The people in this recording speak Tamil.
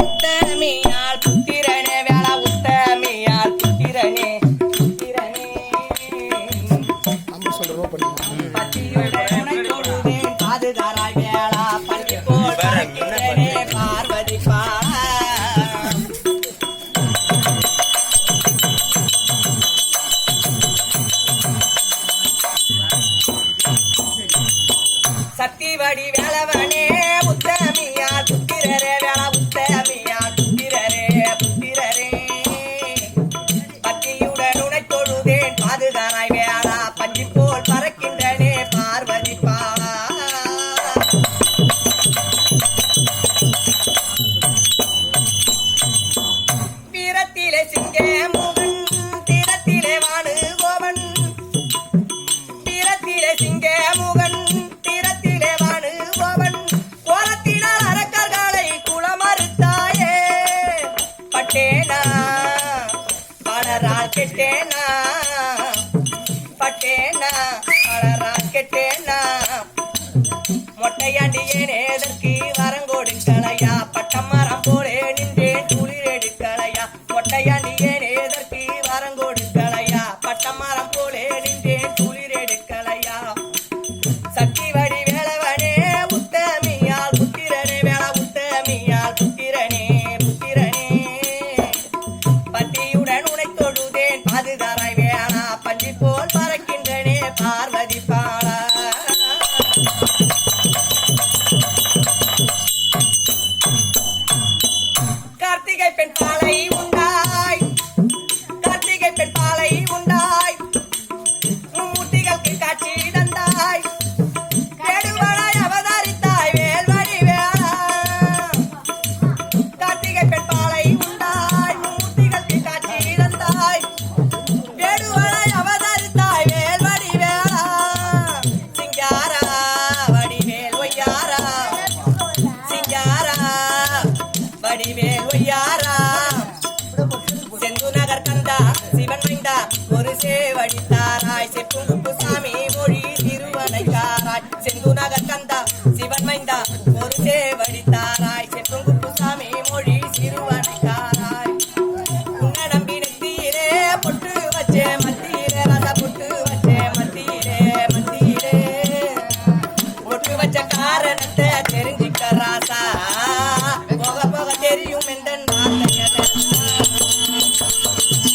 உத்தமியால் புத்திரனே வேளா உத்தமியால் புத்திரனே புத்திரனே பத்தியுடனே தொழுதேன் பாதுகாராய் வேளா பள்ளி போல் பறக்கிறனே பார்வதி பாலா சத்திவடி வேளவனே உத்தமியால் புத்திரரே வேளா உத்தமியால் புத்திரரே புத்திரரே பத்தியுடன் உனை தொழுதேன் பாதுகாராய் வேளா பஞ்சி போல் பறக்கின்றனே பார்வதி பாலா வீரத்திலே சிங்கே முகன் தீரத்திலே வாணு கோவன் வீரத்திலே சிங்கே முகன் பட்டேனா பலரால் கெட்டேனா பட்டேனா பலரால் கெட்டேனா மொட்டையாண்டியே நேதற்கு வரங்கோடுக்களையா பட்டம் மரம் போலே நின்றேன் குளிர் எடுக்கலையா மொட்டையாண்டியே நேதற்கு வரங்கோடுக்களையா பட்டம் மரம் போலே நின்றேன் குளிர் எடுக்கலையா சக்தி வடி வேளவனே உத்தமியால் புத்திரனே வேளா உத்தமியால் புத்திரனே புத்திரனே பத்தியுடன் உனை தொழுதேன் பாதுகாராய் வேளா பஞ்சி போல் பறக்கின்றனே பார்வதி பாலா கார்த்திகை பெண் பாலை உண்டாய் கார்த்திகை பெண் பாலை உண்டாய் மும்மூர்த்திகளுக்கு காட்சி தந்தாய் கேடுவனாய் அவதரித்தாய் வேல்வடி வேளா கார்த்திகை பெண் பாலை உண்டாய் மும்மூர்த்திகளுக்கு காட்சி தந்தாய் கேடுவனாய் அவதரித்தாய் வேல்வடி வேளா சிங்காரா வடிவேல் ஒய்யாரா சிங்காரா வடிவேல் ஒய்யாரா செந்து நகர் கந்தா சிவன் மைந்தா ஒரு சேவடித்தாராய் செப்பும் குப்புசாமி மொழி திருவனைக்காராய் செந்து நகர் கந்தா சிவன் மைந்தா